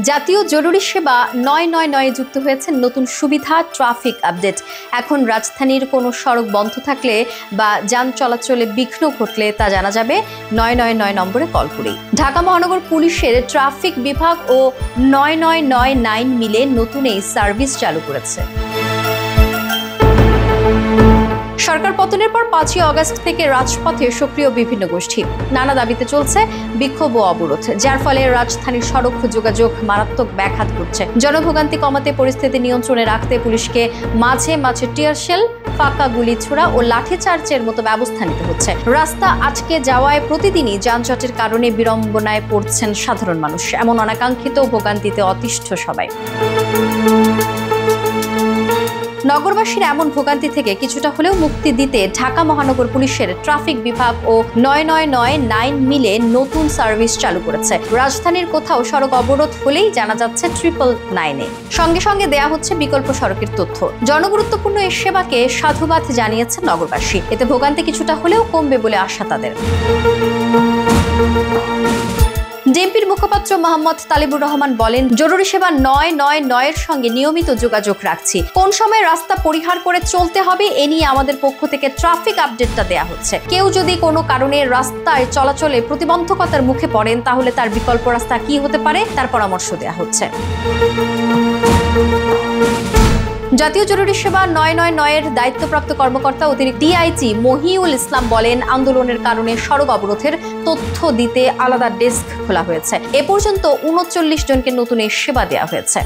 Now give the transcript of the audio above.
জাতীয় জরুরি সেবা ৯৯৯ যুক্ত হয়েছে নতুন সুবিধা ট্রাফিক আপডেট। এখন রাজধানীর কোনো সড়ক বন্ধ থাকলে বা যান চলাচলে বিঘ্ন ঘটলে তা জানা যাবে ৯৯৯ নম্বরে কল করেই। ঢাকা মহানগর পুলিশের ট্রাফিক বিভাগ ও ৯৯৯ মিলে নতুন এই সার্ভিস চালু করেছে। সরকার পতনের পর ৫ই আগস্ট থেকে রাজপথে সক্রিয় বিভিন্ন গোষ্ঠী। নানা দাবিতে চলছে বিক্ষোভ ও অবরোধ, যার ফলে রাজধানীর সড়ক যোগাযোগ মারাত্মক ব্যাঘাত ঘটছে। জনভোগান্তি কমাতে, পরিস্থিতি নিয়ন্ত্রণে রাখতে পুলিশকে মাঝে মাঝে টিয়ার শেল, ফাঁকা গুলি ছোড়া ও লাঠিচার্জের মতো ব্যবস্থা নিতে হচ্ছে। রাস্তা আটকে যাওয়ায় প্রতিদিনই যানজটের কারণে বিড়ম্বনায় পড়ছেন সাধারণ মানুষ। এমন অনাকাঙ্ক্ষিত ভোগান্তিতে অতিষ্ঠ সবাই। নগরবাসীর এমন ভোগান্তি থেকে কিছুটা হলেও মুক্তি দিতে ঢাকা মহানগর পুলিশের ট্রাফিক বিভাগ ও ৯৯৯ মিলে নতুন সার্ভিস চালু করেছে। রাজধানীর কোথাও সড়ক অবরোধ হলেই জানা যাচ্ছে 999-এ। সঙ্গে সঙ্গে দেয়া হচ্ছে বিকল্প সড়কের তথ্য। জনগুরুত্বপূর্ণ এই সেবাকে সাধুবাদ জানিয়েছেন নগরবাসী। এতে ভোগান্তি কিছুটা হলেও কমবে বলে আশা তাদের। ডিএমপির মুখপাত্র মোহাম্মদ তালিবুর রহমান বলেন, জরুরি সেবা ৯৯৯-এর সঙ্গে নিয়মিত যোগাযোগ রাখছি। কোন সময় রাস্তা পরিহার করে চলতে হবে এ নিয়ে আমাদের পক্ষ থেকে ট্রাফিক আপডেটটা দেয়া হচ্ছে। কেউ যদি কোনো কারণে রাস্তায় চলাচলে প্রতিবন্ধকতার মুখে পড়েন, তাহলে তার বিকল্প রাস্তা কি হতে পারে তার পরামর্শ দেয়া হচ্ছে। জাতীয় জরুরি সেবা ৯৯৯-এর দায়িত্বপ্রাপ্ত কর্মকর্তা অতিরিক্ত ডিআইজি মহিউল ইসলাম বলেন, আন্দোলনের কারণে সড়ক অবরোধের তথ্য দিতে আলাদা ডেস্ক খোলা হয়েছে। এ পর্যন্ত ৩৯ জনকে নতুন এই সেবা দেওয়া হয়েছে।